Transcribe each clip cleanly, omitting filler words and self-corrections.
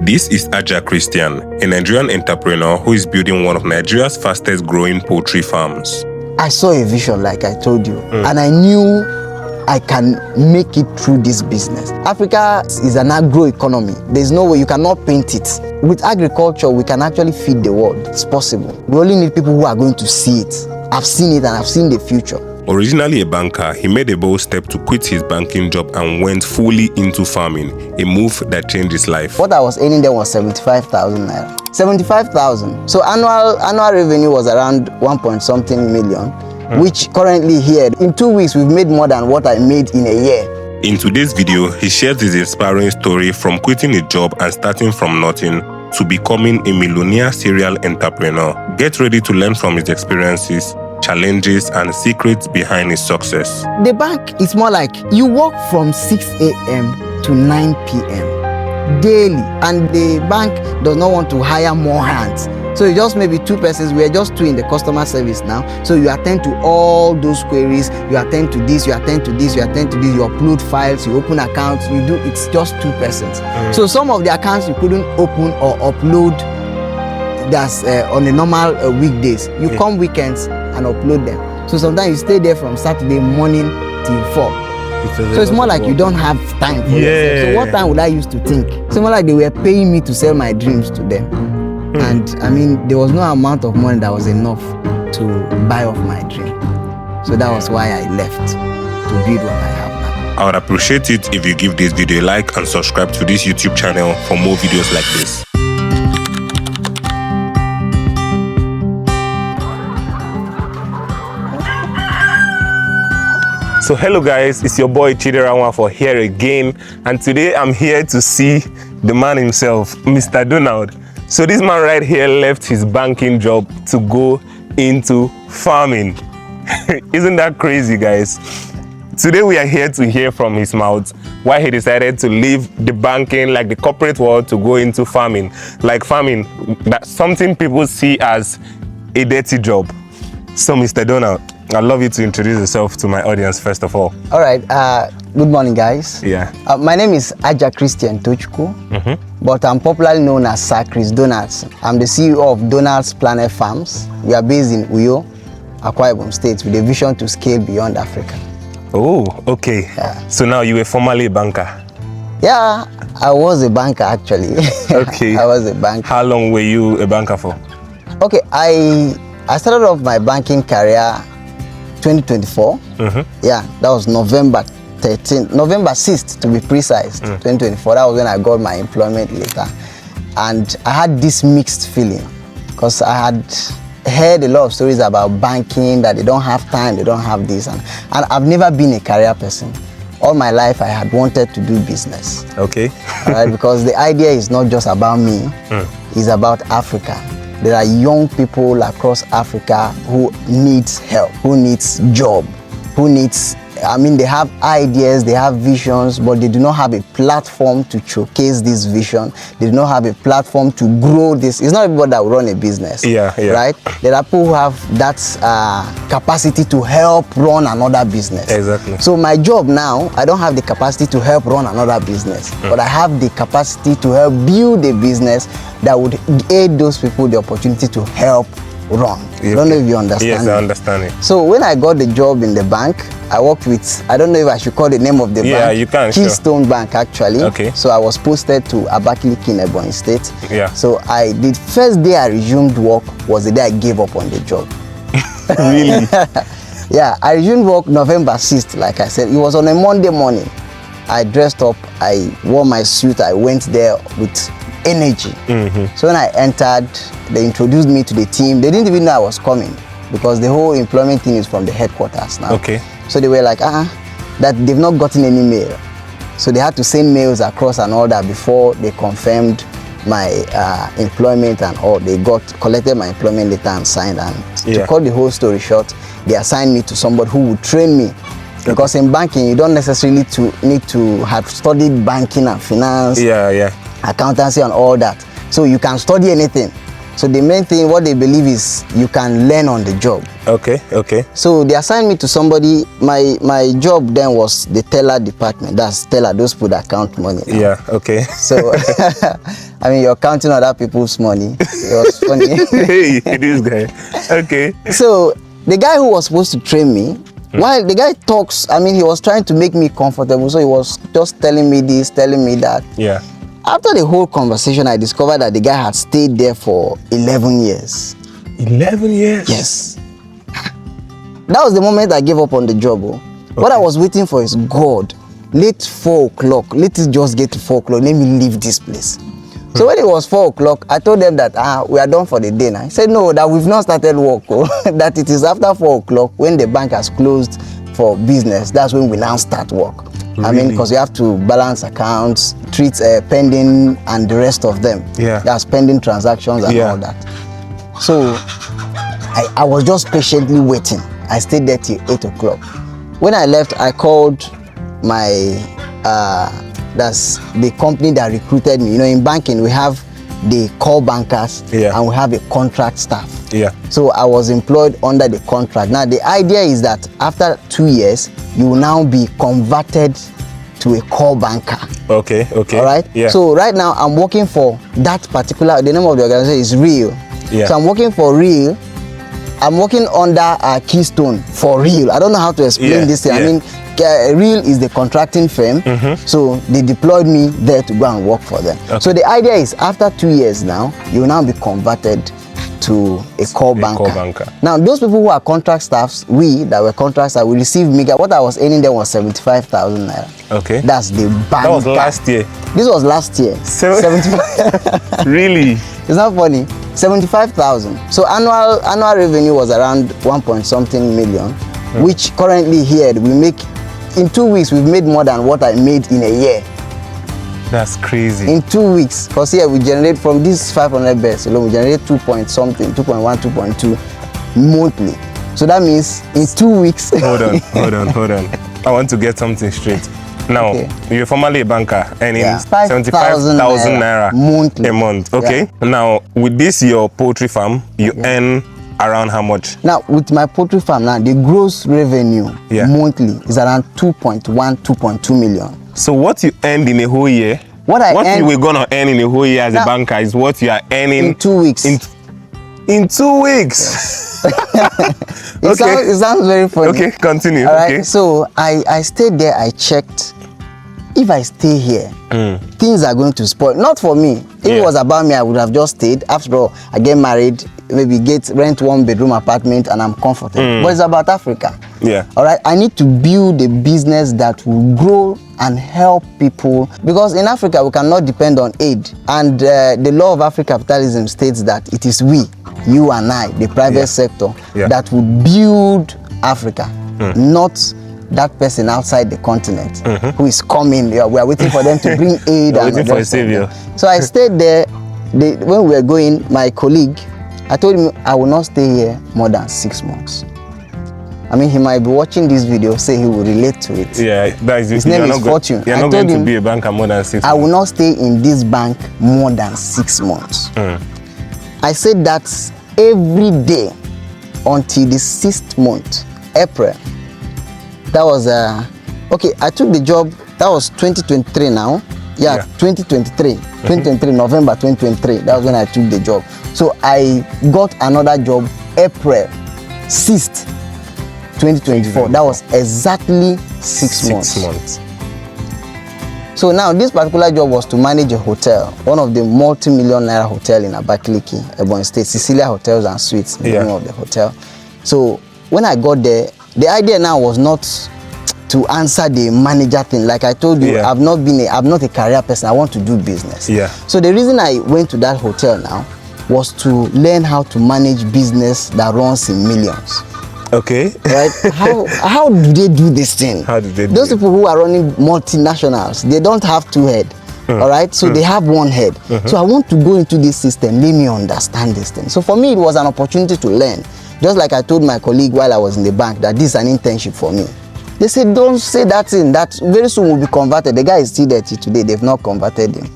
This is Ajah Christian, a Nigerian entrepreneur who is building one of Nigeria's fastest growing poultry farms. I saw a vision, like I told you, and I knew I can make it through this business. Africa is an agro economy. There's no way you cannot paint it. With agriculture, we can actually feed the world. It's possible. We only need people who are going to see it. I've seen it and I've seen the future. Originally a banker, he made a bold step to quit his banking job and went fully into farming, a move that changed his life. What I was earning then was 75,000 naira. 75,000. So annual revenue was around 1.something million, which currently here, in 2 weeks, we've made more than what I made in a year. In today's video, he shares his inspiring story from quitting a job and starting from nothing to becoming a millionaire serial entrepreneur. Get ready to learn from his experiences, challenges, and secrets behind his success. The bank is more like you work from 6 a.m. to 9 p.m. daily, and the bank does not want to hire more hands. So you just maybe 2 persons. We are just 2 in the customer service now. So you attend to all those queries, you attend to this, you attend to this, you attend to this, you upload files, you open accounts, you do, it's just 2 persons. So some of the accounts you couldn't open or upload that's on the normal weekdays. You come weekends and upload them. So sometimes you stay there from Saturday morning till 4. So it's more like you don't have time for yourself. So what time would I use to think? So more like they were paying me to sell my dreams to them. And I mean, there was no amount of money that was enough to buy off my dream. So that was why I left to build what I have now. I would appreciate it if you give this video a like and subscribe to this YouTube channel for more videos like this. So hello guys, it's your boy Chidera for here again, and today I'm here to see the man himself, Mr. Donald. So this man right here left his banking job to go into farming. Isn't that crazy, guys? Today we are here to hear from his mouth why he decided to leave the banking, like the corporate world, to go into farming. Like farming, that's something people see as a dirty job. So Mr. Donald, I'd love you to introduce yourself to my audience first of all. All right. Good morning, guys. Yeah. My name is Ajah Christian Tochukwu, but I'm popularly known as Sir Chris Donalds. I'm the CEO of Donald's Planet Farms. We are based in Uyo, Akwa Ibom State, with a vision to scale beyond Africa. Oh, okay. Yeah. So now you were formerly a banker? Yeah, I was a banker actually. Okay. I was a banker. How long were you a banker for? Okay, I started off my banking career 2024. Yeah, that was November 6th to be precise. 2024. That was when I got my employment letter, and I had this mixed feeling because I had heard a lot of stories about banking, that they don't have time, they don't have this, and I've never been a career person. All my life I had wanted to do business. Okay. All right, because the idea is not just about me, it's about Africa. There are young people across Africa who needs help, who needs job, who needs, they have ideas, they have visions, but they do not have a platform to showcase this vision. They do not have a platform to grow this. It's not everybody that will run a business. Yeah. Right? There are people who have that capacity to help run another business. Exactly. So my job now, I don't have the capacity to help run another business, but I have the capacity to help build a business that would aid those people the opportunity to help run. I don't know if you understand. Yes, I understand it. So when I got the job in the bank, I worked with, I don't know if I should call the name of the bank. Yeah, you can. Keystone Bank, actually. Okay. So I was posted to Abakaliki in Ebonyi State. Yeah. So the first day I resumed work was the day I gave up on the job. Really? Yeah, I resumed work November 6th, like I said. It was on a Monday morning. I dressed up, I wore my suit, I went there with energy. So when I entered, they introduced me to the team. They didn't even know I was coming because the whole employment thing is from the headquarters now. Okay. So they were like, that they've not gotten any mail. So they had to send mails across and all that before they confirmed my employment and all. They collected my employment letter and signed. And to cut the whole story short, they assigned me to somebody who would train me. Because in banking, you don't necessarily need to have studied banking and finance, accountancy and all that. So you can study anything. So the main thing, what they believe is you can learn on the job. Okay, okay. So they assigned me to somebody. My job then was the teller department. That's teller, those people that count money now. Yeah, okay. So I mean, you're counting other people's money. It was funny. Hey, this guy. Okay. So the guy who was supposed to train me, while the guy talks, I mean, he was trying to make me comfortable. So he was just telling me this, telling me that. Yeah. After the whole conversation, I discovered that the guy had stayed there for 11 years. 11 years? Yes. That was the moment I gave up on the job. Oh. Okay. What I was waiting for is, God, late 4 o'clock, let it just get to 4 o'clock, let me leave this place. So when it was 4 o'clock, I told them that we are done for the day now. He said, no, that we've not started work. Oh. That it is after 4 o'clock when the bank has closed for business. That's when we now start work. Really? I mean, because you have to balance accounts, treat pending and the rest of them. Yeah. That's pending transactions and all that. So I was just patiently waiting. I stayed there till 8 o'clock. When I left, I called my, that's the company that recruited me. You know, in banking, we have the core bankers and we have a contract staff. Yeah. So I was employed under the contract. Now the idea is that after 2 years, you will now be converted to a core banker. Okay, okay. All right? Yeah. So right now I'm working for that particular, the name of the organization is Real. Yeah. So I'm working for Real. I'm working under Keystone for Real. I don't know how to explain this thing. I mean, Real is the contracting firm. So they deployed me there to go and work for them. Okay. So the idea is after 2 years now, you will now be converted to a core banker. Now, those people who are contract staffs, we that were contract staff, we received mega. What I was earning there was 75,000 naira. Okay. That's the bank. That was last year. This was last year. 75. Really? It's not funny. 75,000. So annual revenue was around 1 point something million, which currently here we make in 2 weeks. We've made more than what I made in a year. That's crazy. In 2 weeks, because here we generate from these 500 beds alone, we generate 2 point something, 2.1, 2.2 monthly. So that means in 2 weeks. Hold on. I want to get something straight. Now, you're formerly a banker earning 75,000 naira monthly. A month. Okay. Yeah. Now, with this your poultry farm, you earn around how much? Now, with my poultry farm now, the gross revenue monthly is around 2.1, 2.2 million. So what you earned in a whole year, what you were gonna earn in a whole year as a banker is what you are earning in 2 weeks. In 2 weeks. Yes. It sounds very funny. Okay, continue. All right. Okay. So I stayed there. I checked. If I stay here, things are going to spoil. Not for me. If it was about me, I would have just stayed. After all, I get married, maybe rent 1-bedroom apartment, and I'm comfortable. But it's about Africa. Yeah. All right. I need to build a business that will grow and help people, because in Africa we cannot depend on aid. And the law of African capitalism states that it is we, you and I, the private sector, that will build Africa, not that person outside the continent who is coming. We are waiting for them to bring aid. And waiting for a savior. So I stayed there. When we were going, my colleague, I told him I will not stay here more than 6 months. I mean, he might be watching this video, say he will relate to it. Yeah, that is. His name is Fortune. You're not going to be a banker more than 6 months. I will not stay in this bank more than 6 months. I said that every day until the 6th month, April. That was okay. I took the job. That was 2023 now. Yeah. 2023. 2023, November 2023. That was when I took the job. So I got another job April 6th, 2024. That was exactly 6 months. 6 months. So now this particular job was to manage a hotel, one of the multi-million naira hotel in Abakaliki, Ebonyi State, Cecilia Hotels and Suites, the name of the hotel. So when I got there, the idea now was not to answer the manager thing. Like I told you, I'm not a career person. I want to do business. Yeah. So the reason I went to that hotel now was to learn how to manage business that runs in millions. Okay. Right? How do they do this thing? How do they do Those people who are running multinationals, they don't have 2 heads. All right? So they have 1 head. So I want to go into this system. Let me understand this thing. So for me, it was an opportunity to learn. Just like I told my colleague while I was in the bank that this is an internship for me. They said, don't say that thing. That very soon will be converted. The guy is still there till today. They've not converted him.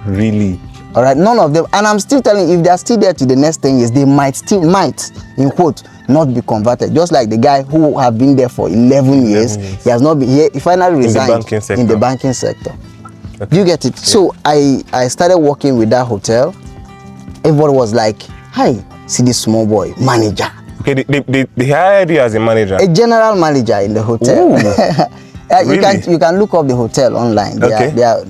Really? All right, none of them, and I'm still telling you, if they are still there to the next 10 years, they might, in quote, not be converted. Just like the guy who have been there for 11 years, he has not been here. He finally resigned in the banking sector. Okay. You get it? Yeah. So I started working with that hotel. Everybody was like, "Hi, see this small boy, manager." Okay, they hired you as a manager. A general manager in the hotel. Really? You can look up the hotel online. They are,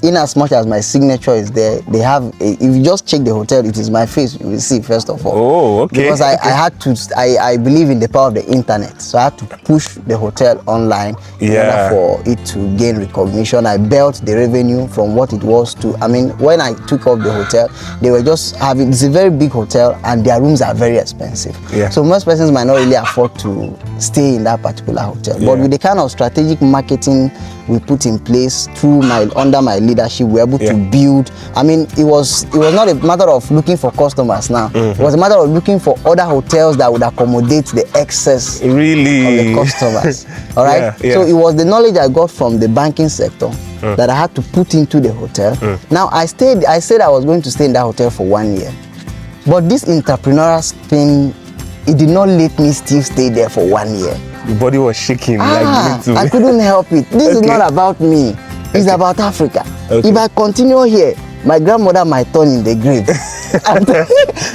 in as much as my signature is there, they have if you just check the hotel, it is my face you will see first of all. Oh, okay. Because I had to, I believe in the power of the internet, so I had to push the hotel online in order for it to gain recognition. I built the revenue from what it was to, I mean, when I took off the hotel, they were just having, it's a very big hotel and their rooms are very expensive. Yeah. So most persons might not really afford to stay in that particular hotel. But with the kind of strategic marketing we put in place through under my leadership, we were able to build. I mean, it was not a matter of looking for customers now. It was a matter of looking for other hotels that would accommodate the excess of the customers. All right. So it was the knowledge I got from the banking sector that I had to put into the hotel. Now I said I was going to stay in that hotel for 1 year, but this entrepreneurial thing, it did not let me still stay there for 1 year. The body was shaking. I couldn't help it. This is not about me. It's about Africa. If I continue here, my grandmother might turn in the grave.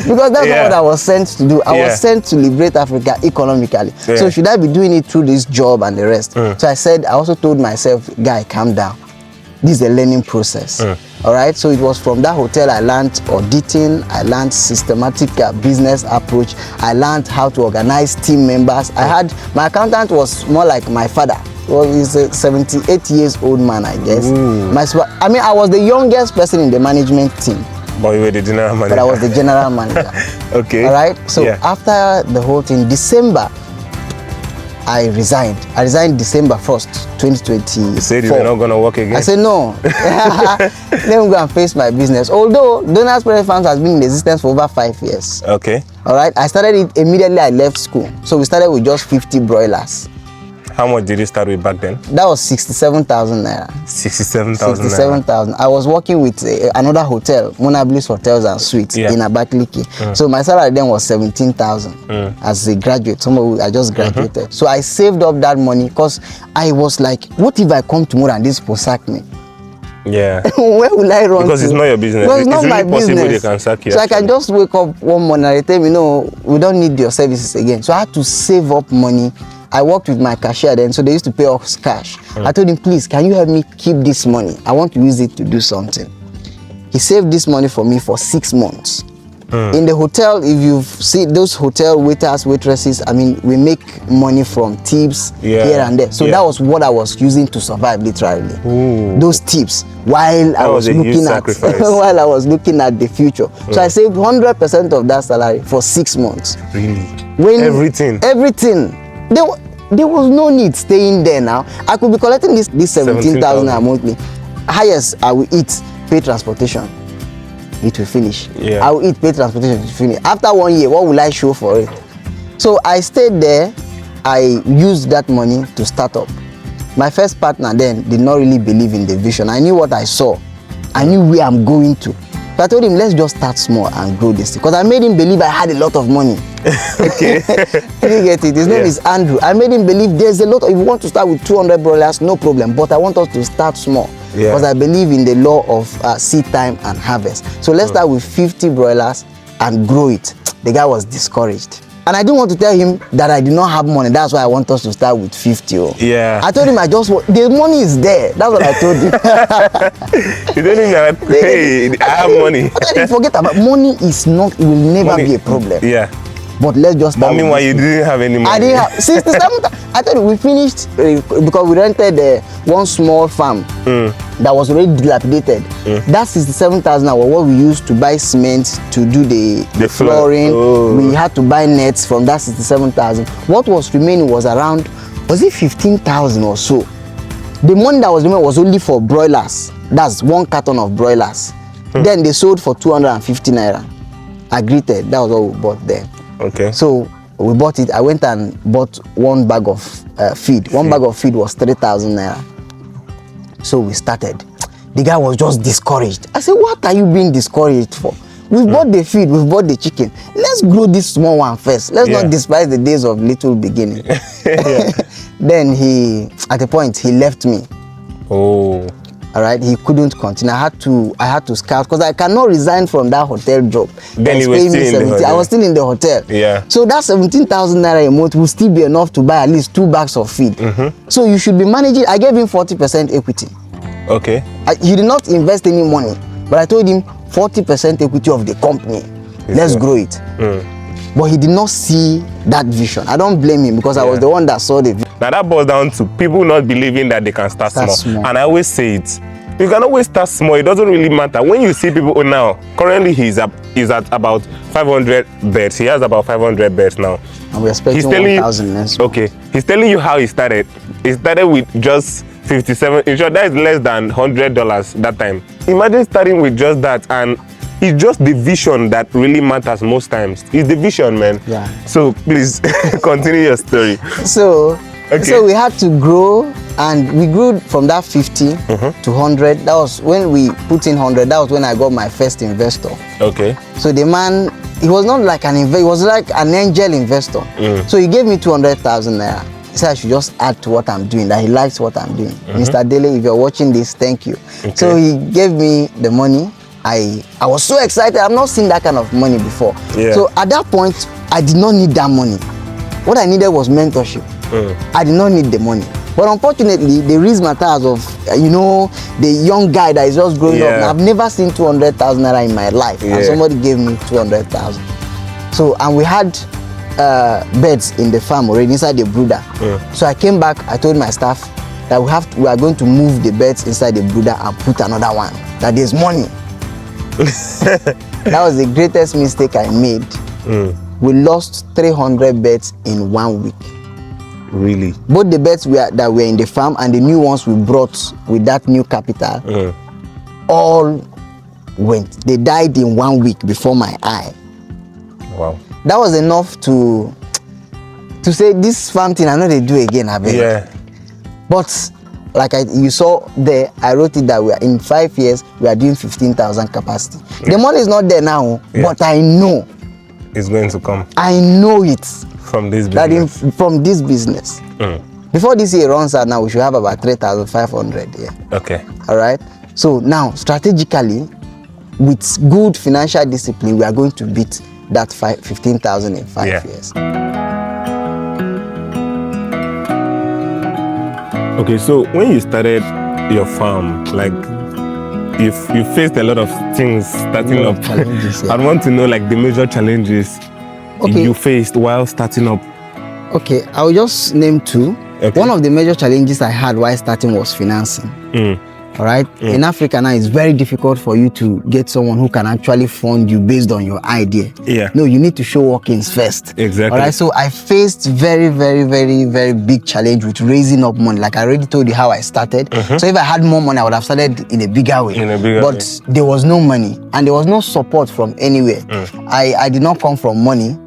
Because that's not what I was sent to do. I was sent to liberate Africa economically. So should I be doing it through this job and the rest? So I also told myself, guy, calm down. This is a learning process. All right, so it was from that hotel I learned auditing, I learned systematic business approach, I learned how to organize team members. My accountant was more like my father. Well, he's a 78 years old man, I guess. I was the youngest person in the management team. But you were the general manager. But I was the general manager. Okay. All right, so after the whole thing, December, I resigned. I resigned December 1st, 2020. You said you were not going to work again? I said no. Let me go and face my business. Although Donors Preventive Farms has been in existence for over 5 years. Okay. All right. I started it immediately I left school. So we started with just 50 broilers. How much did you start with back then? That was 67,000 naira. 67,000 67,000. I was working with another hotel, Mona Bliss Hotels and Suites in Abakaliki. So my salary then was 17,000 as a graduate. I just graduated. So I saved up that money because I was like, what if I come tomorrow and this people sack me? Yeah. Where will I run Because to? It's not your business. Well, it's not really my possible business. they can sack you. So I can just wake up one morning and they tell me, no, we don't need your services again. So I had to save up money. I worked with my cashier then, so they used to pay us cash. I told him, please, can you help me keep this money? I want to use it to do something. He saved this money for me for 6 months. In the hotel, if you see those hotel waiters, waitresses, I mean, we make money from tips here and there. So that was what I was using to survive, literally. Those tips while I was looking at while I was looking at the future. So I saved 100% of that salary for 6 months. Really? Everything. There was no need staying there now. I could be collecting this 17,000 a monthly. Highest I will eat, pay transportation. It will finish. I will eat, pay transportation, it will finish. After 1 year, what will I show for it? So I stayed there. I used that money to start up. My first partner then did not really believe in the vision. I knew what I saw. I knew where I'm going to. So I told him, let's just start small and grow this thing. Because I made him believe I had a lot of money. Okay. You get it? His name is Andrew. I made him believe there's a lot of, if you want to start with 200 broilers, no problem. But I want us to start small. Because I believe in the law of seed time and harvest. So let's start with 50 broilers and grow it. The guy was discouraged. And I didn't want to tell him that I did not have money. That's why I want us to start with 50. I told him the money is there. That's what I told him. You told him that, hey, I have money. I told him, forget about money. It will never be a problem. But let's just start. But meanwhile, you didn't have any money. I didn't have 67,000. I thought we finished because we rented one small farm that was already dilapidated. That 67,000 was what we used to buy cement to do the flooring. We had to buy nets from that 67,000. What was remaining was around, was it 15,000 or so? The money that was remaining was only for broilers. That's 1 carton of broilers. Then they sold for 250 naira. Agreed. That was what we bought there. Okay. So we bought it. I went and bought 1 bag of feed. One bag of feed was 3,000 naira. So we started. the guy was just discouraged. I said, what are you being discouraged for? We've bought the feed, we've bought the chicken. Let's grow this small one first. Let's not despise the days of little beginning. Then at a point, he left me. Oh. All right, he couldn't continue. I had to scout because I cannot resign from that hotel job. Then you were still in the hotel. I was still in the hotel. Yeah. So that 17,000 naira a month will still be enough to buy at least 2 bags of feed. So you should be managing. I gave him 40% equity. Okay. He did not invest any money, but I told him 40% equity of the company. Let's grow it. But he did not see that vision. I don't blame him because I was the one that saw the vision. Now that boils down to people not believing that they can start small. And I always say it. You can always start small. It doesn't really matter. When you see people now, currently he's at about 500 beds. He has about 500 beds now. And we're expecting 1,000 next month. Okay. He's telling you how he started. He started with just 57. In short, that is less than $100 that time. Imagine starting with just that, and it's just the vision that really matters most times. It's the vision, man. Yeah. So please continue your story. So we had to grow, and we grew from that 50 to 100. That was when we put in 100. That was when I got my first investor. Okay. So the man, he was not like an investor. He was like an angel investor. So he gave me 200,000 naira. He said I should just add to what I'm doing, that he likes what I'm doing. Mr. Dele, if you're watching this, thank you. Okay. So he gave me the money. I was so excited. I've not seen that kind of money before. Yeah. So at that point, I did not need that money. What I needed was mentorship. I did not need the money. But unfortunately, the razzmatazz of, the young guy that is just growing up. I've never seen 200,000 naira in my life. And somebody gave me 200,000. So, and we had beds in the farm already inside the brooder. So I came back, I told my staff that we are going to move the beds inside the brooder and put another one. That there's money. That was the greatest mistake I made. We lost 300 beds in 1 week. Really? Both the beds that were in the farm and the new ones we brought with that new capital, all went. They died in 1 week before my eye. Wow. That was enough to say this farm thing I know they do again. But like you saw there, I wrote it that we are in 5 years we are doing 15,000 capacity. The money is not there now, but I know it's going to come. I know it from this business. From this business. Before this year runs out, now we should have about 3,500 here. Okay. All right. So now strategically, with good financial discipline, we are going to beat that 15,000 in 5 years. Okay, so when you started your farm, like you faced a lot of things starting up. I want to know like the major challenges you faced while starting up. Okay, I will just name 2. Okay. One of the major challenges I had while starting was financing. All right. In Africa now, it's very difficult for you to get someone who can actually fund you based on your idea. No, you need to show workings first. Exactly. All right. So I faced very, very, very, very big challenge with raising up money. Like I already told you how I started. So if I had more money, I would have started in a bigger way. But there was no money and there was no support from anywhere. I did not come from money.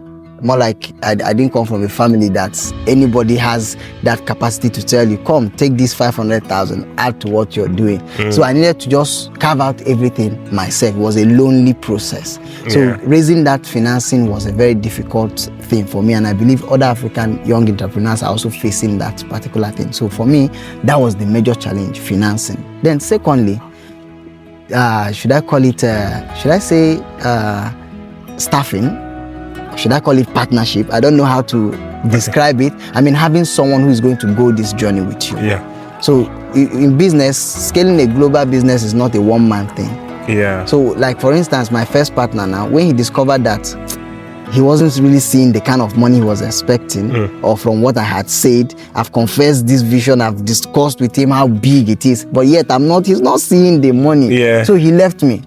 More like I didn't come from a family that anybody has that capacity to tell you, come, take this 500,000, add to what you're doing. So I needed to just carve out everything myself. It was a lonely process. So raising that financing was a very difficult thing for me. And I believe other African young entrepreneurs are also facing that particular thing. So for me, that was the major challenge, financing. Then secondly, should I say staffing? Should I call it partnership? I don't know how to describe it. I mean, having someone who is going to go this journey with you. So in business, scaling a global business is not a one-man thing. So like for instance, my first partner now, when he discovered that he wasn't really seeing the kind of money he was expecting or from what I had said, I've confessed this vision, I've discussed with him how big it is, but yet he's not seeing the money. So he left me.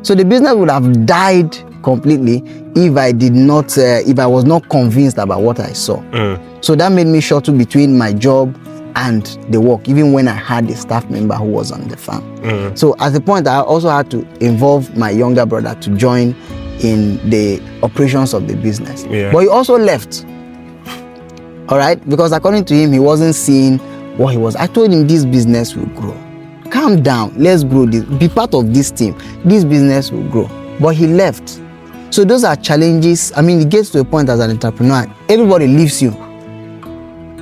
So the business would have died completely if I was not convinced about what I saw. So that made me shuttle between my job and the work, even when I had a staff member who was on the farm. So at the point, I also had to involve my younger brother to join in the operations of the business. But he also left. All right, because according to him, he wasn't seeing what he was. I told him this business will grow. Can't calm down, let's grow this, be part of this team, this business will grow. But he left. So those are challenges. I mean, it gets to a point as an entrepreneur, everybody leaves you.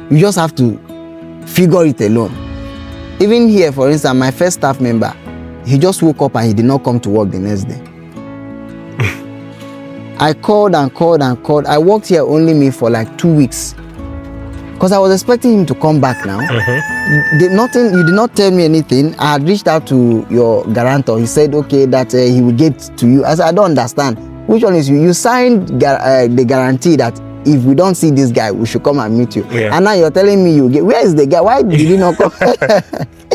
You just have to figure it alone. Even here, for instance, my first staff member, he just woke up and he did not come to work the next day. I called and called and called. I worked here only me for like 2 weeks because I was expecting him to come back now. You did not tell me anything. I had reached out to your guarantor. He said, okay, that he will get to you. I said, I don't understand. Which one is you? You signed the guarantee that if we don't see this guy, we should come and meet you. Yeah. And now you're telling me you get, where is the guy? Why did he not come?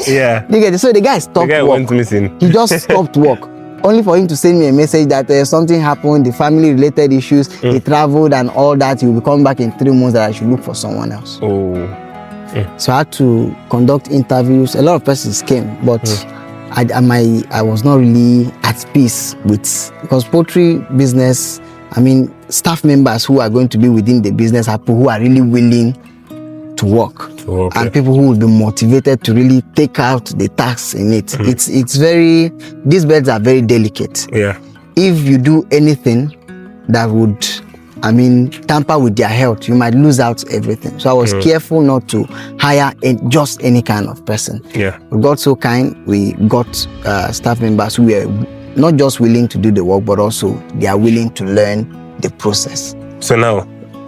Yeah. So the guy stopped the guy work. Went missing. He just stopped work. Only for him to send me a message that something happened, the family related issues, he traveled and all that. He will be coming back in 3 months, that I should look for someone else. So I had to conduct interviews. A lot of persons came, but I was not really at peace with, because poultry business, I mean, staff members who are going to be within the business are people who are really willing to work. And people who will be motivated to really take out the tasks in it. It's very, these birds are very delicate. Yeah. If you do anything that would, I mean, tamper with their health, you might lose out everything. So I was careful not to hire just any kind of person. Yeah. We got so kind, we got staff members who were not just willing to do the work, but also they are willing to learn the process. So now,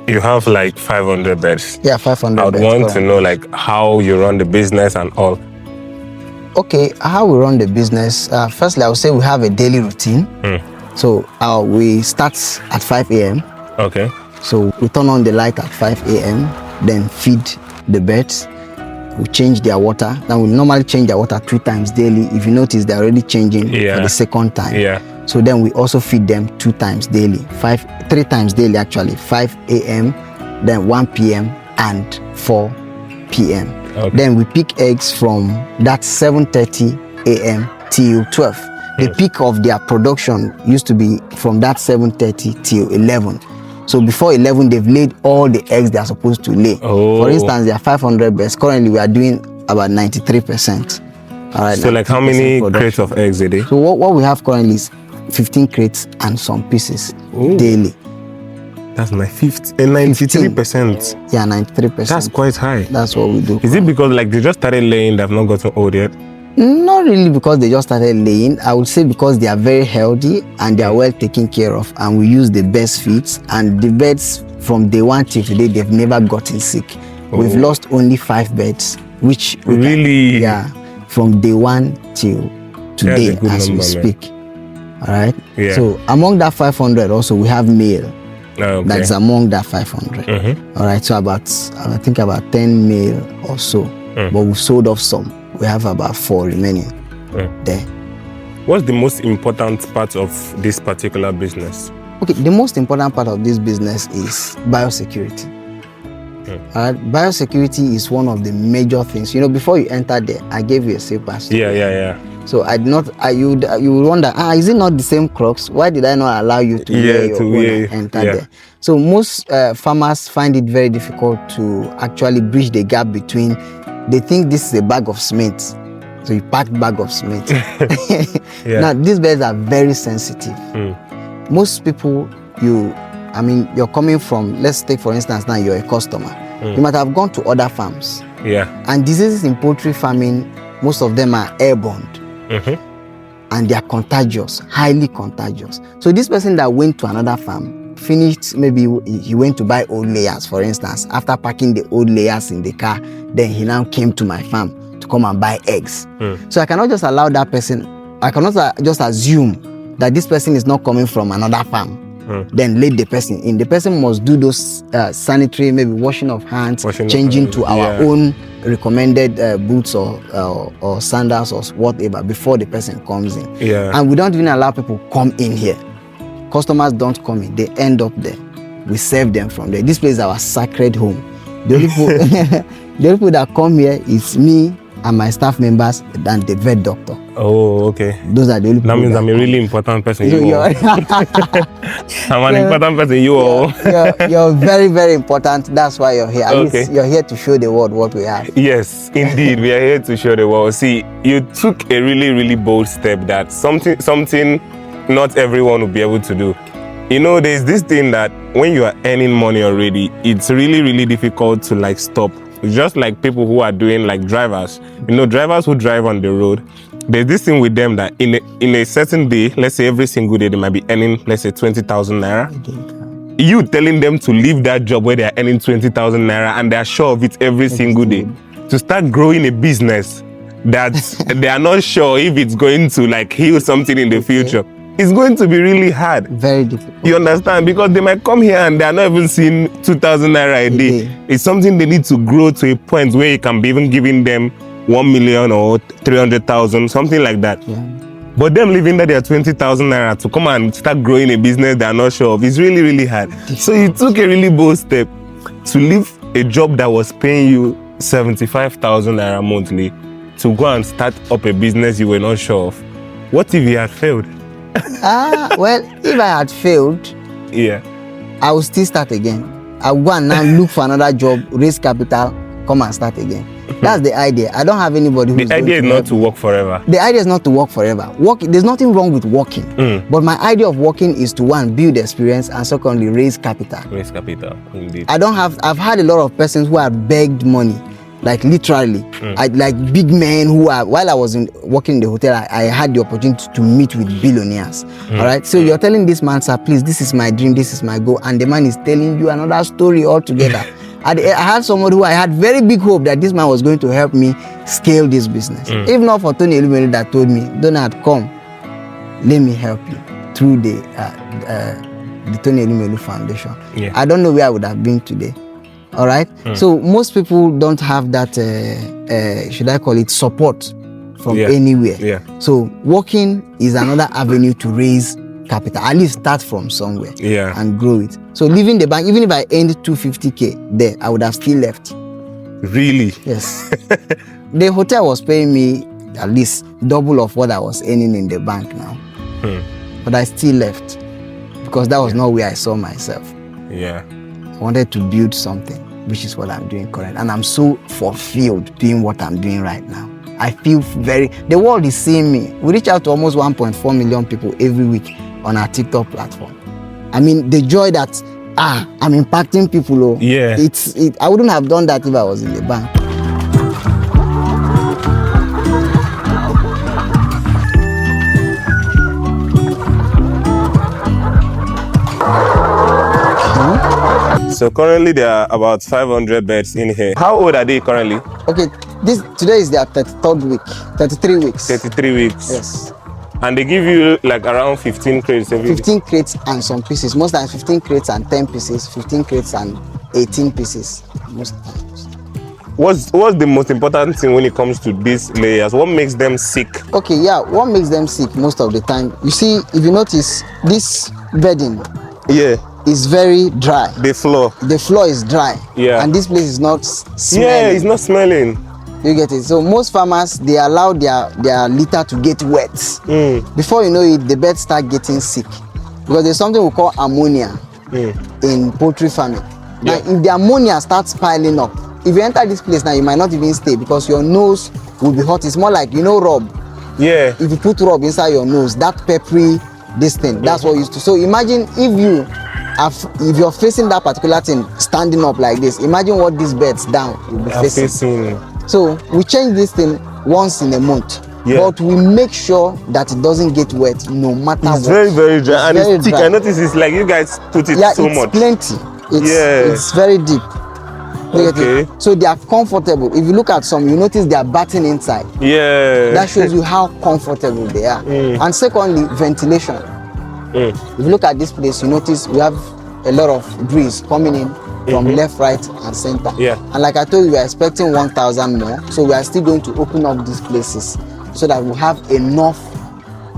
you have like 500 beds. Yeah, 500 I would want to know like how you run the business and all. Okay, how we run the business. Firstly, I would say we have a daily routine. So we start at 5 a.m. Okay. So we turn on the light at 5 a.m. Then feed the birds. We change their water. Now we normally change their water 2 times daily. If you notice, they're already changing for the second time. Yeah. So then we also feed them 2 times daily, 3 times daily actually, 5 a.m., then 1 p.m. and 4 p.m. Okay. Then we pick eggs from that 7:30 a.m. till 12. The peak of their production used to be from that 7:30 till 11. So before 11, they've laid all the eggs they are supposed to lay. For instance, there are 500 birds. Currently, we are doing about 93%. All right. So like how many crates of eggs a day? So what we have currently is 15 crates and some pieces daily. That's my 93%. Yeah, 93%. That's quite high. That's what we do. Is it because like they just started laying, they've not gotten old yet? Not really because they just started laying. I would say because they are very healthy and they are well taken care of, and we use the best feeds, and the birds from day 1 till today, they've never gotten sick. We've lost only 5 birds, which really, from day 1 till today as we speak. All right. Yeah. So among that 500, also we have male. That's among that 500. All right. So I think about 10 male or so, but we've sold off some. We have about 4 remaining there. What's the most important part of this particular business? Okay, the most important part of this business is biosecurity. Biosecurity is one of the major things. You know, before you enter there, I gave you a safe passage. Yeah. So you would wonder, is it not the same crops? Why did I not allow you to enter there? So most farmers find it very difficult to actually bridge the gap between, they think this is a bag of cement. So you pack bag of cement. Now these birds are very sensitive. Most people, you're coming from, let's take for instance now you're a customer. You might have gone to other farms. And diseases in poultry farming, most of them are airborne. And they are contagious, highly contagious. So this person that went to another farm, finished, maybe he went to buy old layers, for instance. After packing the old layers in the car, then he now came to my farm to come and buy eggs. So I cannot just allow that person, I cannot just assume that this person is not coming from another farm. Then let the person in. The person must do those sanitary, maybe washing of hands, changing to our own recommended boots or sandals or whatever before the person comes in. And we don't even allow people come in here. Customers don't come in, they end up there. We serve them from there. This place is our sacred home. The only people, the only people that come here is me, and my staff members and the vet doctor. Oh, okay. Those are the only people. That means I'm a really important person. So You are. I'm an important person. You are. You're very, very important. That's why you're here. At Okay. least you're here to show the world what we have. Yes, indeed. We are here to show the world. See, you took a really, really bold step that something not everyone will be able to do. You know, there's this thing that when you are earning money already, it's really, really difficult to like stop. It's just like people who are doing like drivers. You know, drivers who drive on the road. There's this thing with them that in a certain day, let's say every single day, they might be earning, let's say 20,000 naira. You telling them to leave that job where they are earning 20,000 naira and they are sure of it every single day, to start growing a business that they are not sure if it's going to like heal something in the future. It's going to be really hard. Very difficult. You understand? Because they might come here and they are not even seeing 2,000 naira a day. It's something they need to grow to a point where you can be even giving them 1 million or 300,000, something like that. Yeah. But them living that they are 20,000 naira to come and start growing a business they are not sure of, it's really, really hard. So you took a really bold step to leave a job that was paying you 75,000 naira monthly to go and start up a business you were not sure of. What if you had failed? Well, if I had failed, Yeah. I would still start again. I would go and now look for another job, raise capital, come and start again. That's the idea. I don't have anybody who's The idea is not to work forever. The idea is not to work forever. There's nothing wrong with working. But my idea of working is to, one, build experience, and secondly, raise capital. Raise capital, indeed. I've had a lot of persons who have begged money, like literally. Like big men who are, while I was working in the hotel, I had the opportunity to meet with billionaires. All right. So you're telling this man, sir, please, this is my dream, this is my goal. And the man is telling you another story altogether. I had someone who I had very big hope that this man was going to help me scale this business. If not for Tony Elumelu that told me, Donald, come, let me help you through the Tony Elumelu Foundation. Yeah. I don't know where I would have been today. All right. So most people don't have that, should I call it, support from anywhere. Yeah. So working is another avenue to raise capital. At least start from somewhere and grow it. So leaving the bank, even if I earned 250K there, I would have still left. Really? Yes. The hotel was paying me at least double of what I was earning in the bank now. But I still left because that was not where I saw myself. Yeah. I wanted to build something, which is what I'm doing currently. And I'm so fulfilled doing what I'm doing right now. I feel the world is seeing me. We reach out to almost 1.4 million people every week on our TikTok platform. I mean, the joy that, I'm impacting people. Oh, yeah. I wouldn't have done that if I was in the bank. So currently there are about 500 beds in here. How old are they currently? Okay, today is their 33rd week. 33 weeks. 33 weeks. Yes. And they give you like around 15 crates every 15 crates and some pieces. Most times 15 crates and 10 pieces, 15 crates and 18 pieces. Most times. What's the most important thing when it comes to these layers? What makes them sick? Okay, yeah, what makes them sick most of the time? You see, if you notice, this bedding is very dry. The floor is dry. Yeah. And this place is not smelling. Yeah, it's not smelling. You get it? So most farmers, they allow their litter to get wet. Before you know it, the birds start getting sick. Because there's something we call ammonia in poultry farming. Now, if the ammonia starts piling up, if you enter this place now, you might not even stay because your nose will be hot. It's more like, rub. Yeah. If you put rub inside your nose, that peppery, this thing, that's what you used to. So imagine if you're facing that particular thing standing up like this, imagine what these birds down will be facing. So we change this thing once in a month, but we make sure that it doesn't get wet no matter what. It's very, very dry, and it's thick. I notice it's like you guys put it so much. Plenty. It's very deep. Okay. So they are comfortable. If you look at some, you notice they are batting inside. Yeah. That shows you how comfortable they are. And secondly, ventilation. If you look at this place, you notice we have a lot of breeze coming in from left, right, and center. Yeah. And like I told you, we are expecting 1,000 more. So we are still going to open up these places so that we have enough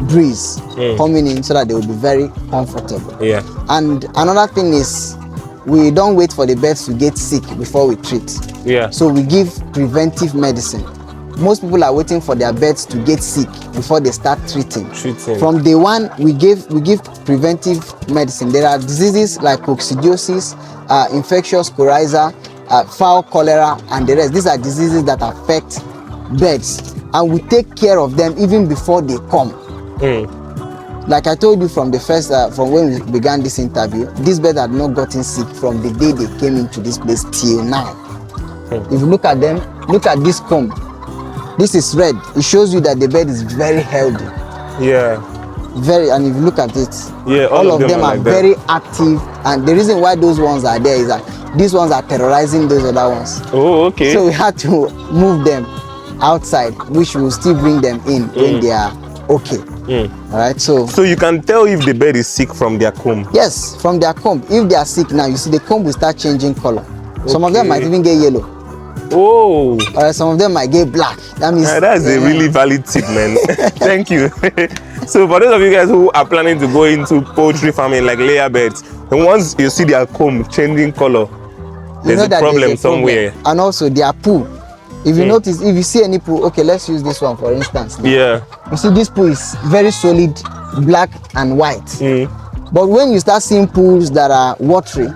breeze coming in so that they will be very comfortable. Yeah. And another thing is, we don't wait for the birds to get sick before we treat. Yeah. So we give preventive medicine most people are waiting for their birds to get sick before they start treating. Treating. From day one, we give preventive medicine. There are diseases like coccidiosis, infectious coryza, fowl cholera, and the rest. These are diseases that affect birds, and we take care of them even before they come. Like I told you from the first, from when we began this interview, these birds had not gotten sick from the day they came into this place till now. If you look at them, look at this comb. This is red. It shows you that the bird is very healthy. Yeah. Very, and if you look at it, yeah, all of them are like very active. And the reason why those ones are there is that these ones are terrorizing those other ones. Oh, okay. So we had to move them outside, which will still bring them in when they are okay. All right, so you can tell if the bird is sick from their comb. Yes, from their comb. If they are sick now, you see the comb will start changing color. Some of them might even get yellow. Oh. Some of them might get black. That means that's a really valid tip, man. Thank you. So for those of you guys who are planning to go into poultry farming like layer beds, and once you see their comb changing color, there's a problem somewhere. And also their poo. If you notice, if you see any poo, okay, let's use this one for instance. Yeah. You see this poo is very solid, black and white. But when you start seeing pools that are watery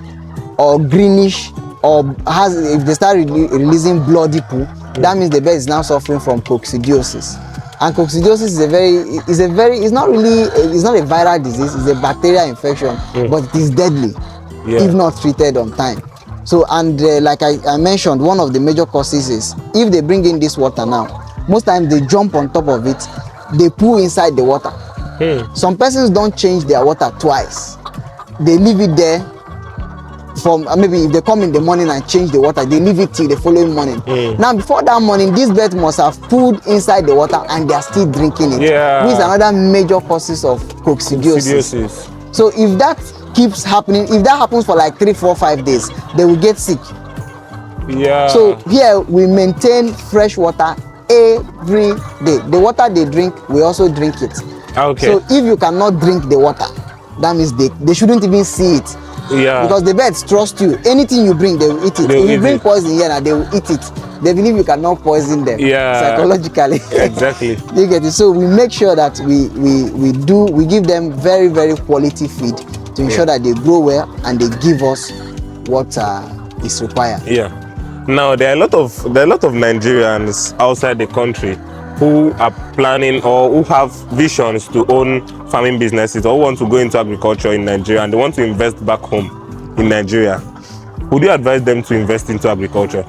or greenish, or if they start releasing bloody poo, that means the bird is now suffering from coccidiosis. And coccidiosis is not a viral disease, it's a bacterial infection, but it is deadly if not treated on time. So, and like I mentioned, one of the major causes is if they bring in this water now, most times they jump on top of it, they poo inside the water. Some persons don't change their water twice. They leave it there from maybe if they come in the morning and change the water, they leave it till the following morning. Now, before that morning, these birds must have pooed inside the water and they are still drinking it. Which is another major causes of coccidiosis. So if that keeps happening, if that happens for like 3, 4, 5 days, they will get sick. So here we maintain fresh water every day. The water they drink, we also drink it. So if you cannot drink the water, that means they shouldn't even see it. Because the birds trust you. Anything you bring, they will eat it. If you bring poison here, now they will eat it. They believe you cannot poison them psychologically. Exactly. You get it. So we make sure that we give them very, very quality feed to ensure that they grow well and they give us what is required. Now there are a lot of Nigerians outside the country who are planning or who have visions to own farming businesses or want to go into agriculture in Nigeria and they want to invest back home in Nigeria. Would you advise them to invest into agriculture?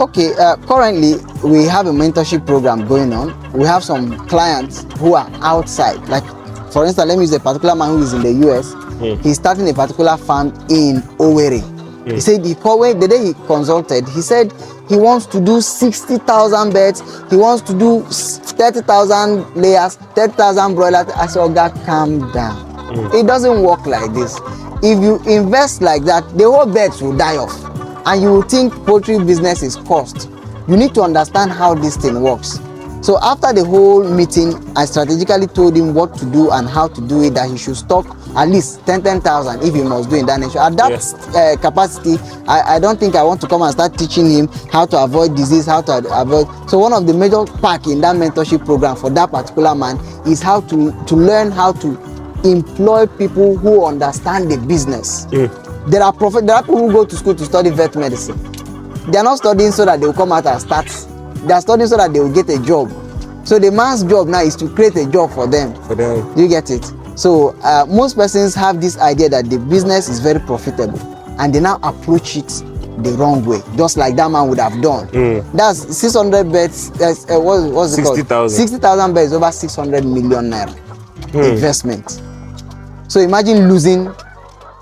Okay, currently we have a mentorship program going on. We have some clients who are outside. Like, for instance, let me use a particular man who is in the US. He's starting a particular farm in Owerri. He said the day he consulted, he said he wants to do 60,000 birds. He wants to do 30,000 layers, 30,000 broilers. I said, God, calm down. It doesn't work like this. If you invest like that, the whole birds will die off. And you will think poultry business is cost. You need to understand how this thing works. So after the whole meeting, I strategically told him what to do and how to do it, that he should stock at least 10,000 if he must do in that nation. At that capacity, I don't think I want to come and start teaching him how to avoid disease, how to avoid. So one of the major pack in that mentorship program for that particular man is how to learn how to employ people who understand the business. There are people who go to school to study vet medicine. They are not studying so that they will come out and start. They are studying so that they will get a job. So the man's job now is to create a job for them. You get it? So most persons have this idea that the business is very profitable and they now approach it the wrong way, just like that man would have done. That's 600 beds, what's it called? 60,000 beds, over 600 million naira investment. So imagine losing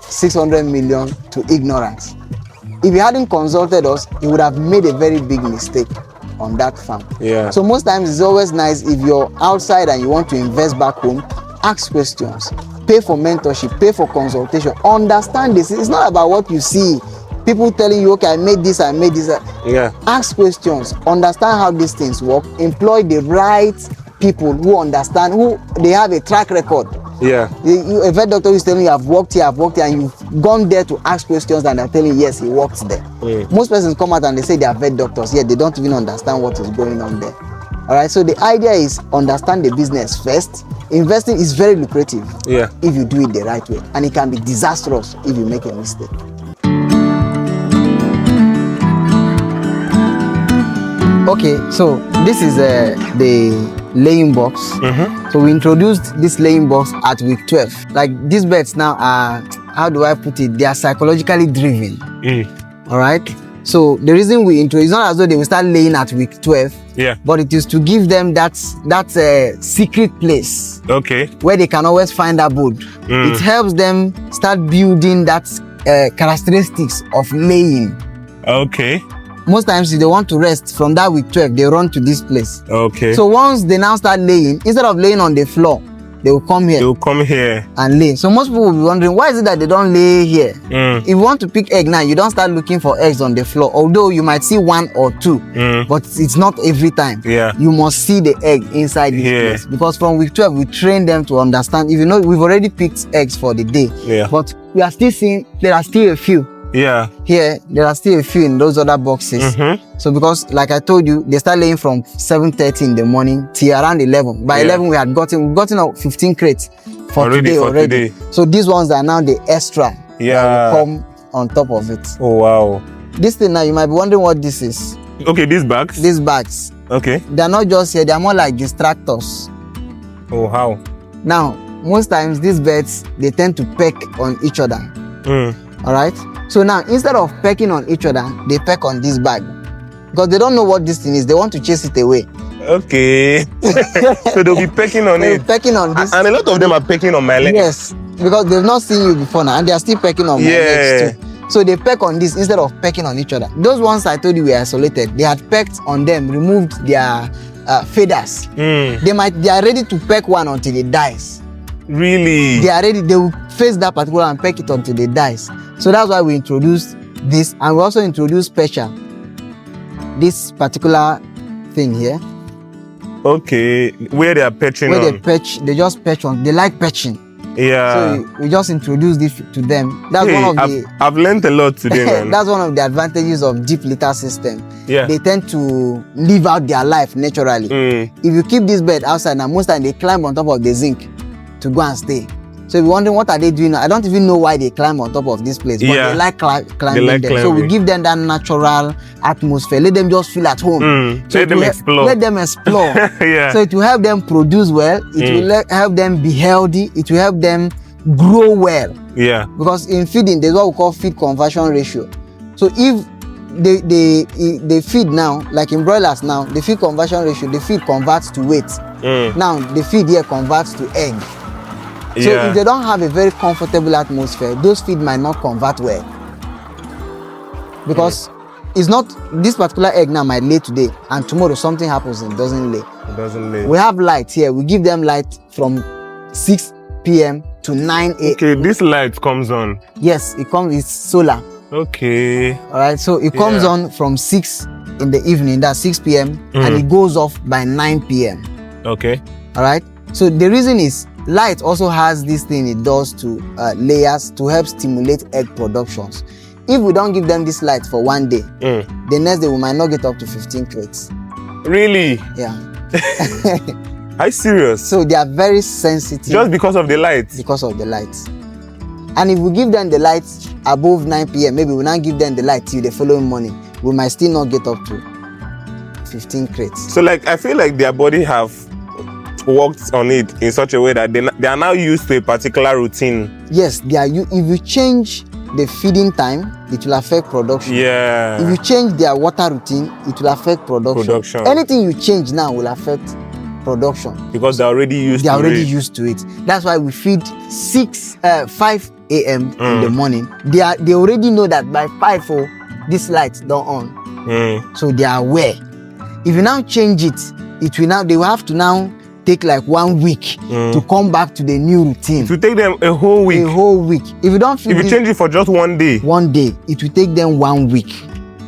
600 million to ignorance. If he hadn't consulted us, he would have made a very big mistake on that farm. So most times it's always nice if you're outside and you want to invest back home, ask questions, pay for mentorship, pay for consultation, understand this. It's not about what you see. People telling you, okay, I made this. Ask questions, understand how these things work, employ the right people who understand, who they have a track record. Yeah. A vet doctor is telling you, I've worked here, and you've gone there to ask questions, and they're telling you, yes, he works there. Most persons come out and they say they are vet doctors, yet they don't even understand what is going on there. All right, so the idea is understand the business first. Investing is very lucrative if you do it the right way, and it can be disastrous if you make a mistake. Okay, so this is the laying box. So we introduced this laying box at week 12. Like, these birds now are, how do I put it, they are psychologically driven. All right, so the reason we introduce, it's not as though they will start laying at week 12, but it is to give them that secret place, where they can always find abode. It helps them start building that characteristics of laying. Most times, if they want to rest from that week 12, they run to this place. So once they now start laying, instead of laying on the floor, they will come here. And lay. So most people will be wondering, why is it that they don't lay here? If you want to pick egg now, you don't start looking for eggs on the floor. Although you might see one or two, but it's not every time. You must see the egg inside this place. Because from week 12, we train them to understand. If you know, we've already picked eggs for the day. But we are still seeing, there are still a few. Here, there are still a few in those other boxes. So because, like I told you, they start laying from 7:30 in the morning till around 11. By 11, we've gotten out 15 crates for today. So these ones are now the extra that will come on top of it. Oh, wow. This thing now, you might be wondering what this is. Okay, these bags? These bags. They're not just here, they're more like distractors. Oh, how? Now, most times, these birds, they tend to peck on each other. All right? So now, instead of pecking on each other, they peck on this bag. Because they don't know what this thing is. They want to chase it away. So they'll be pecking on it. Pecking on this. And a lot of them are pecking on my legs. Yes. Because they've not seen you before now. And they are still pecking on my legs too. So they peck on this instead of pecking on each other. Those ones I told you were isolated. They had pecked on them, removed their feathers. They are ready to peck one until it dies. Really? They are ready. They will face that particular and peck it until it dies. So that's why we introduced this, and we also introduced special. This particular thing here. Where they are perching where on. they perch, they just perch on. They like perching. So we just introduced this to them. That's one of the. I've learned a lot today, man. That's one of the advantages of deep litter system. They tend to live out their life naturally. If you keep this bird outside now, most time they climb on top of the zinc to go and stay. So if you're wondering what are they doing now, I don't even know why they climb on top of this place, but they like climbing there. So we give them that natural atmosphere. Let them just feel at home. So let them explore. Let them explore. So it will help them produce well. It will help them be healthy. It will help them grow well. Because in feeding, there's what we call feed conversion ratio. So if they feed now, like in broilers now, the feed conversion ratio, the feed converts to weight. Now the feed here converts to egg. So if they don't have a very comfortable atmosphere, those feed might not convert well. Because it's not, this particular egg now might lay today, and tomorrow something happens and it doesn't lay. We have light here. We give them light from 6 p.m. to 9 a.m. Okay, this light comes on. Yes, it's solar. All right, so it comes on from 6 in the evening, that's 6 p.m. and it goes off by 9 p.m. All right, so the reason is, light also has this thing it does to layers to help stimulate egg productions. If we don't give them this light for one day, the next day we might not get up to 15 crates. Really? Are you serious? So they are very sensitive. Just because of the light? Because of the light. And if we give them the light above 9 p.m., maybe we not give them the light till the following morning, we might still not get up to 15 crates. So like, I feel like their body have worked on it in such a way that they are now used to a particular routine. Yes, they are. If you change the feeding time, it will affect production. If you change their water routine, it will affect production. Anything you change now will affect production. Because they're already used to it. That's why we feed 5 a.m. in the morning. They already know that by 5 this light don't on. So they are aware. If you now change it, they will have to now take like 1 week to come back to the new routine. It will take them a whole week. If you don't feed, if you change it for just 1 day, it will take them 1 week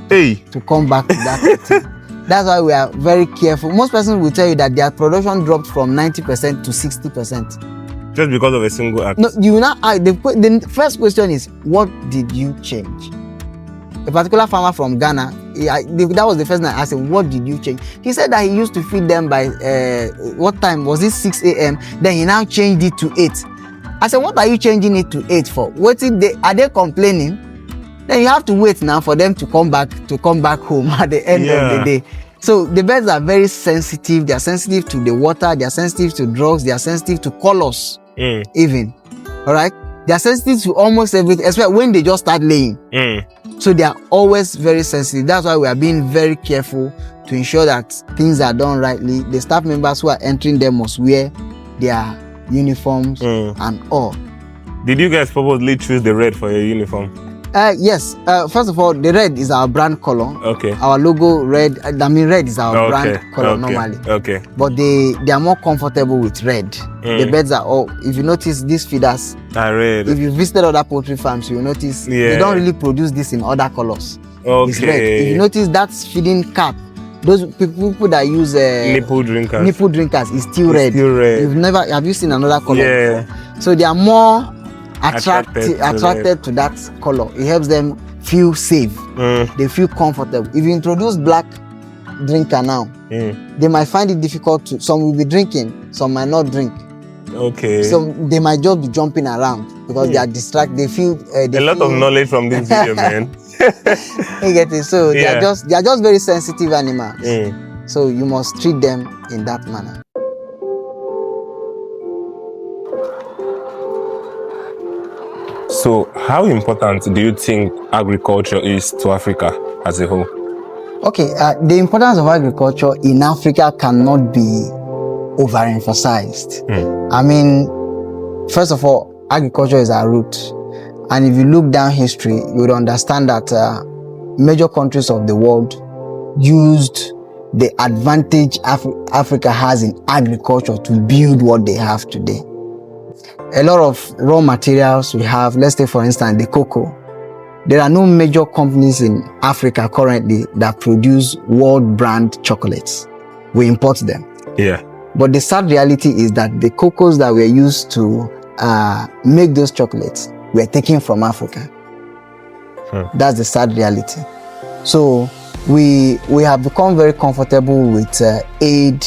to come back to that routine. That's why we are very careful. Most persons will tell you that their production dropped from 90% to 60%. Just because of a single act. No, you now the first question is, what did you change? A particular farmer from Ghana, that was the first time I asked him, what did you change? He said that he used to feed them by what time was it? 6 a.m. Then he now changed it to 8. I said, what are you changing it to 8 for? Are they complaining? Then you have to wait now for them to come back home at the end of the day. So the birds are very sensitive. They are sensitive to the water. They are sensitive to drugs. They are sensitive to colors, even. All right. They are sensitive to almost everything, especially when they just start laying. So they are always very sensitive. That's why we are being very careful to ensure that things are done rightly. The staff members who are entering them must wear their uniforms and all. Did you guys purposely choose the red for your uniform? Yes. First of all, the red is our brand color. Okay. Our logo red. Red is our brand color normally. Okay. But they are more comfortable with red. The birds are all. If you notice, these feeders are red. If you visited other poultry farms, you will notice they don't really produce this in other colors. Okay. It's red. If you notice, that's feeding cap. Those people that use nipple drinkers is still red. Have you seen another color? Yeah. Before? So they are more attracted to that color. It helps them feel safe. They feel comfortable. If you introduce black drinker now, they might find it difficult to. Some will be drinking, some might not drink. Okay. So they might just be jumping around because they are distracted. They feel a lot of knowledge from this video, man. You get it? So they are just very sensitive animals. So you must treat them in that manner. So how important do you think agriculture is to Africa as a whole? Okay, the importance of agriculture in Africa cannot be overemphasized. I mean, first of all, agriculture is our root. And if you look down history, you would understand that major countries of the world used the advantage Africa has in agriculture to build what they have today. A lot of raw materials we have, let's take for instance the cocoa. There are no major companies in Africa currently that produce world brand chocolates. We import them. Yeah. But the sad reality is that the cocoas that were used to make those chocolates were taken from Africa. That's the sad reality. So we have become very comfortable with aid.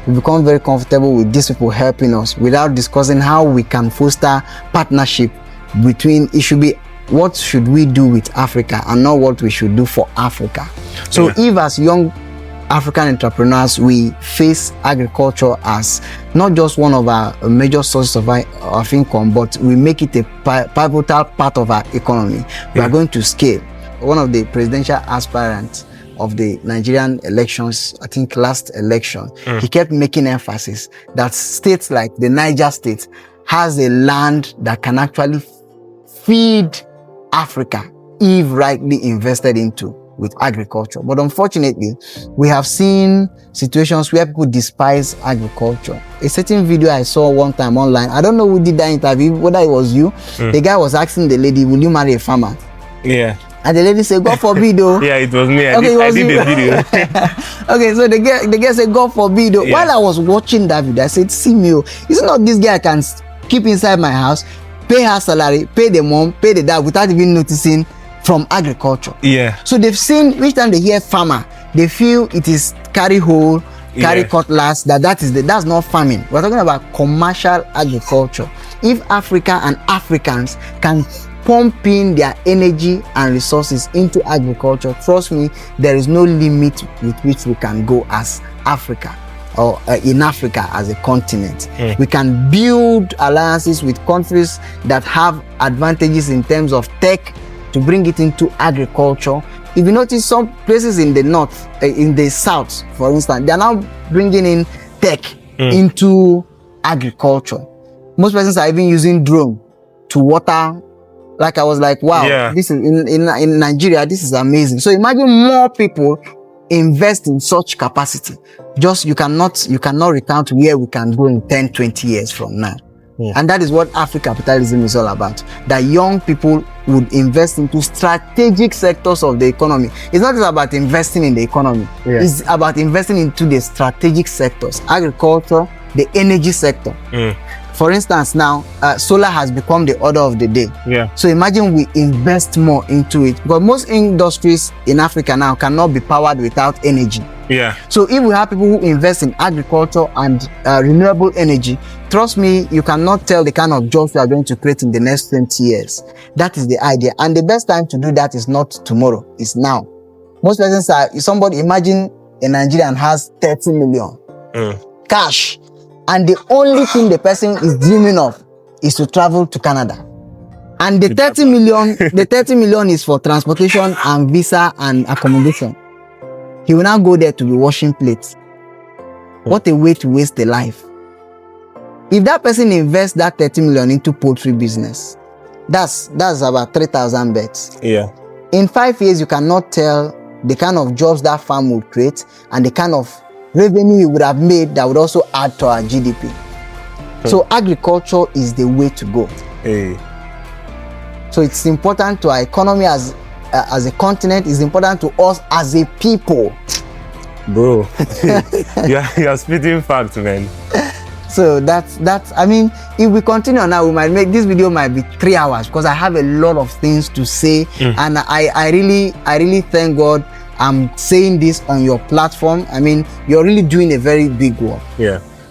We become very comfortable with these people helping us without discussing how we can foster partnership between. It should be what should we do with Africa and not what we should do for Africa. So if as young African entrepreneurs we face agriculture as not just one of our major sources of income, but we make it a pivotal part of our economy, we are going to scale. One of the presidential aspirants of the Nigerian elections, I think last election, he kept making emphasis that states like the Niger state has a land that can actually feed Africa if rightly invested into with agriculture. But unfortunately, we have seen situations where people despise agriculture. A certain video I saw one time online, I don't know who did that interview, whether it was you. The guy was asking the lady, will you marry a farmer? Yeah. And the lady said, God forbid, though. Yeah, it was me. I did the video. Okay, so the guy said, God forbid, though. While I was watching that video, I said, see me, it's not this guy I can keep inside my house, pay her salary, pay the mom, pay the dad without even noticing from agriculture. Yeah. So they've seen, each time they hear farmer, they feel it is carry hoe, carry cutlass, that's not farming. We're talking about commercial agriculture. If Africa and Africans can pump in their energy and resources into agriculture, trust me, there is no limit with which we can go as Africa or in Africa as a continent. We can build alliances with countries that have advantages in terms of tech to bring it into agriculture. If you notice some places in the north, in the south, for instance, they are now bringing in tech into agriculture. Most persons are even using drone to water. Like I was like, wow, this is in Nigeria, this is amazing. So imagine more people invest in such capacity. Just you cannot recount where we can go in 10, 20 years from now. And that is what Afro capitalism is all about. That young people would invest into strategic sectors of the economy. It's not just about investing in the economy. It's about investing into the strategic sectors, agriculture, the energy sector. For instance, now solar has become the order of the day. So imagine we invest more into it, because most industries in Africa now cannot be powered without energy. So if we have people who invest in agriculture and renewable energy, trust me, you cannot tell the kind of jobs we are going to create in the next 20 years. That is the idea. And the best time to do that is not tomorrow, it's now. Most persons are, somebody, imagine a Nigerian has 30 million cash, and the only thing the person is dreaming of is to travel to Canada. And the 30 million, the 30 million is for transportation and visa and accommodation. He will now go there to be washing plates. What a way to waste a life. If that person invests that 30 million into poultry business, that's about 3,000 birds. In 5 years, you cannot tell the kind of jobs that farm will create and the kind of revenue he would have made that would also add to our GDP. So agriculture is the way to go. So it's important to our economy as a continent. It's important to us as a people. Bro, you're spitting facts, man. So that's I mean, if we continue now, we might make this video might be 3 hours, because I have a lot of things to say. And I really thank God I'm saying this on your platform. I mean, you're really doing a very big work.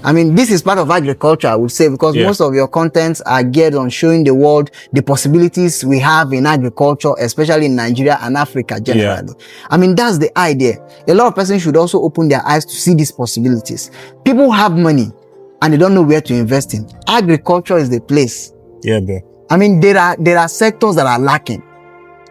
I mean, this is part of agriculture, I would say, because most of your contents are geared on showing the world the possibilities we have in agriculture, especially in Nigeria and Africa generally. I mean, that's the idea. A lot of persons should also open their eyes to see these possibilities. People have money and they don't know where to invest in. Agriculture is the place. I mean, there are sectors that are lacking.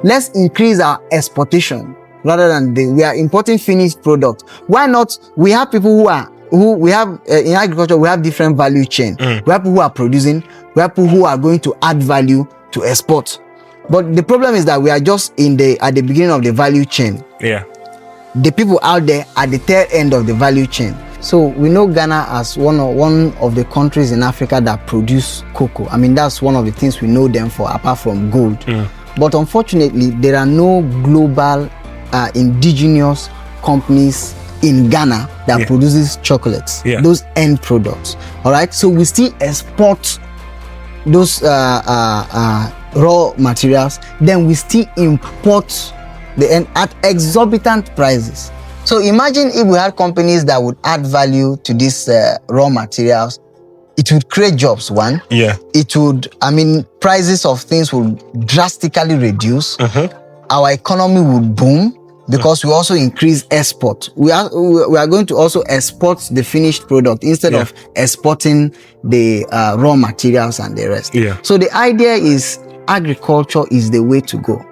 Let's increase our exportation rather than we are importing finished products. Why not? We have people who have in agriculture, we have different value chain. We have people who are producing, we have people who are going to add value to export. But the problem is that we are just at the beginning of the value chain. The people out there at the tail end of the value chain. So we know Ghana as one of the countries in Africa that produce cocoa. I mean, that's one of the things we know them for, apart from gold. But unfortunately, there are no global indigenous companies in Ghana that produces chocolates, those end products. All right, so we still export those raw materials, then we still import the end at exorbitant prices. So imagine if we had companies that would add value to these raw materials. It would create jobs, one. It would, I mean, prices of things would drastically reduce. Our economy would boom, because we also increase export. We are going to also export the finished product instead of exporting the raw materials and the rest. So the idea is agriculture is the way to go.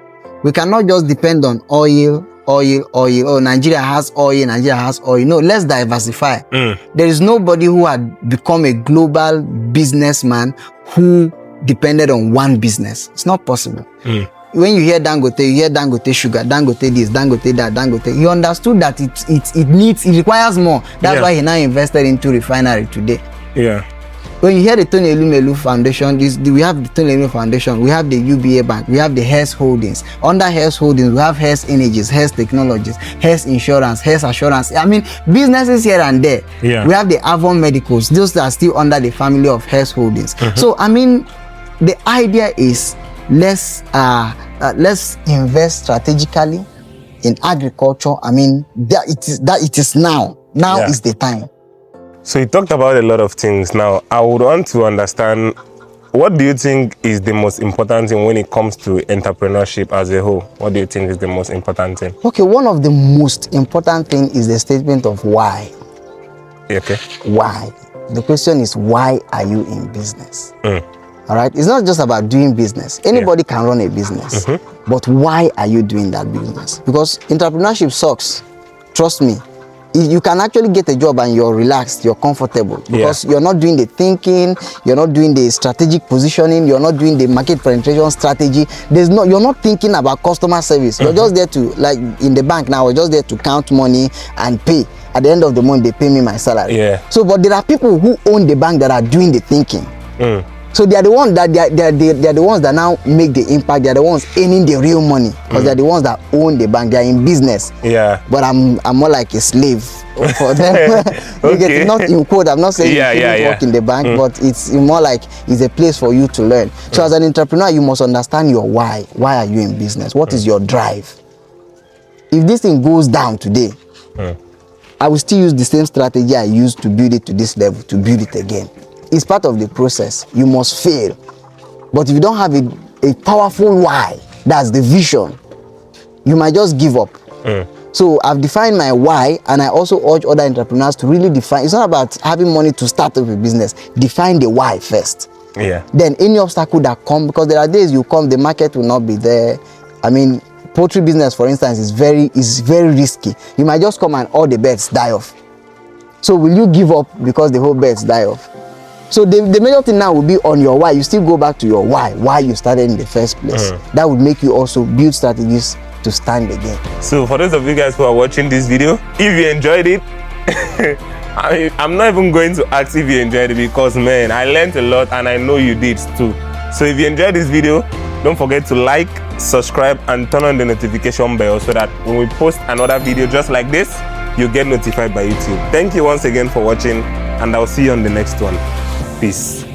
We cannot just depend on oil. Oh, Nigeria has oil, Nigeria has oil. No, let's diversify. There is nobody who had become a global businessman who depended on one business. It's not possible. When you hear Dangote, you hear Dangote sugar, Dangote this, Dangote that, Dangote. He understood that it requires more. That's why he now invested into refinery today. When you hear the Tony Elumelu Foundation, we have the Tony Elumelu Foundation, we have the UBA Bank, we have the Hess Holdings. Under Hess Holdings, we have Hess Energies, Hess Technologies, Hess Insurance, Hess Assurance. I mean, businesses here and there. We have the Avon Medicals. Those are still under the family of Hess Holdings. So, I mean, the idea is let's invest strategically in agriculture. I mean, it is now. Now is the time. So you talked about a lot of things. Now, I would want to understand, what do you think is the most important thing when it comes to entrepreneurship as a whole? What do you think is the most important thing? Okay, one of the most important thing is the statement of why. Why? The question is, why are you in business? All right, it's not just about doing business. Anybody can run a business, but why are you doing that business? Because entrepreneurship sucks. Trust me. You can actually get a job and you're relaxed, you're comfortable, because you're not doing the thinking, you're not doing the strategic positioning, you're not doing the market penetration strategy. You're not thinking about customer service. You're just there to, like in the bank now, we're just there to count money and pay. At the end of the month, they pay me my salary. So, but there are people who own the bank that are doing the thinking. So they are the ones that they are the ones that now make the impact. They are the ones earning the real money because they are the ones that own the bank. They are in business. Yeah. But I'm more like a slave for them. You get it? Not in quote. I'm not saying you shouldn't work in the bank, but it's more like it's a place for you to learn. So as an entrepreneur, you must understand your why. Why are you in business? What is your drive? If this thing goes down today, I will still use the same strategy I used to build it to this level to build it again. It's part of the process. You must fail. But if you don't have a powerful why, that's the vision, you might just give up. So I've defined my why, and I also urge other entrepreneurs to really define. It's not about having money to start up a business. Define the why first. Yeah. Then any obstacle that come, because there are days you come, the market will not be there. I mean, poultry business, for instance, is very risky. You might just come and all the birds die off. So will you give up because the whole birds die off? So the major thing now will be on your why. You still go back to your why you started in the first place. That would make you also build strategies to stand again. So for those of you guys who are watching this video, if you enjoyed it, I'm not even going to ask if you enjoyed it, because man, I learned a lot and I know you did too. So if you enjoyed this video, don't forget to like, subscribe, and turn on the notification bell so that when we post another video just like this, you get notified by YouTube. Thank you once again for watching, and I'll see you on the next one. Peace.